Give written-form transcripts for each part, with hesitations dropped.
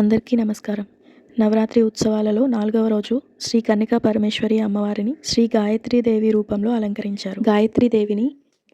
అందరికీ నమస్కారం. నవరాత్రి ఉత్సవాలలో 4వ రోజు శ్రీ కన్నికా పరమేశ్వరి అమ్మవారిని శ్రీ గాయత్రీదేవి రూపంలో అలంకరించారు. గాయత్రీదేవిని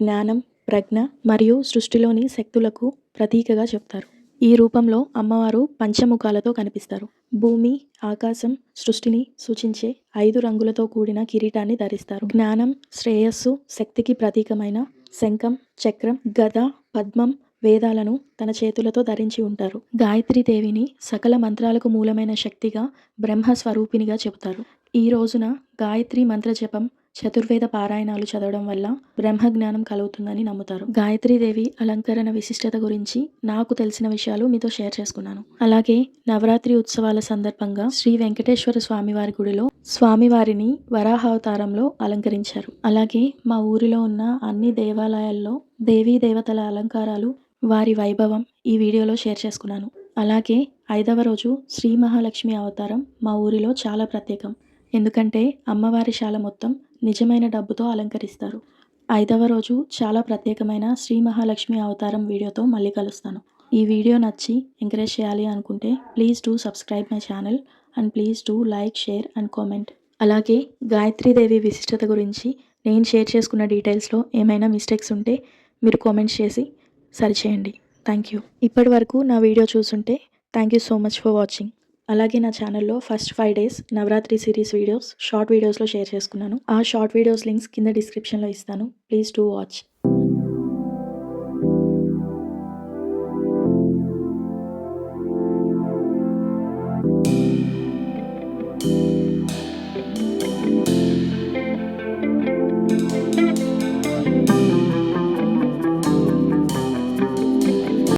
జ్ఞానం, ప్రజ్ఞ మరియు సృష్టిలోని శక్తులకు ప్రతీకగా చెప్తారు. ఈ రూపంలో అమ్మవారు పంచముఖాలతో కనిపిస్తారు. భూమి, ఆకాశం, సృష్టిని సూచించే 5 రంగులతో కూడిన కిరీటాన్ని ధరిస్తారు. జ్ఞానం, శ్రేయస్సు, శక్తికి ప్రతీకమైన శంఖం, చక్రం, గద, పద్మం, వేదాలను తన చేతులతో ధరించి ఉంటారు. గాయత్రీదేవిని సకల మంత్రాలకు మూలమైన శక్తిగా, బ్రహ్మ స్వరూపిణిగా చెబుతారు. ఈ రోజున గాయత్రి మంత్ర జపం, చతుర్వేద పారాయణాలు చదవడం వల్ల బ్రహ్మ జ్ఞానం కలుగుతుందని నమ్ముతారు. గాయత్రీదేవి అలంకరణ విశిష్టత గురించి నాకు తెలిసిన విషయాలు మీతో షేర్ చేసుకున్నాను. అలాగే నవరాత్రి ఉత్సవాల సందర్భంగా శ్రీ వెంకటేశ్వర స్వామివారి గుడిలో స్వామివారిని వరాహావతారంలో అలంకరించారు. అలాగే మా ఊరిలో ఉన్న అన్ని దేవాలయాల్లో దేవీ దేవతల అలంకారాలు, వారి వైభవం ఈ వీడియోలో షేర్ చేసుకున్నాను. అలాగే 5వ రోజు శ్రీ మహాలక్ష్మి అవతారం మా ఊరిలో చాలా ప్రత్యేకం. ఎందుకంటే అమ్మవారి శాల మొత్తం నిజమైన డబ్బుతో అలంకరిస్తారు. 5వ రోజు చాలా ప్రత్యేకమైన శ్రీ మహాలక్ష్మి అవతారం వీడియోతో మళ్ళీ కలుస్తాను. ఈ వీడియో నచ్చి ఎంకరేజ్ చేయాలి అనుకుంటే please do subscribe my channel and please do like, share and comment. అలాగే గాయత్రీదేవి విశిష్టత గురించి నేను షేర్ చేసుకున్న డీటెయిల్స్లో ఏమైనా మిస్టేక్స్ ఉంటే మీరు కామెంట్స్ చేసి సరిచేయండి. Thank you. ఇప్పటి వరకు నా వీడియో చూసుంటే thank you so much for watching. అలాగే నా ఛానల్లో first 5 days Navratri series videos short వీడియోస్లో షేర్ చేసుకున్నాను. ఆ షార్ట్ వీడియోస్ లింక్స్ కింద డిస్క్రిప్షన్లో ఇస్తాను. Please do watch.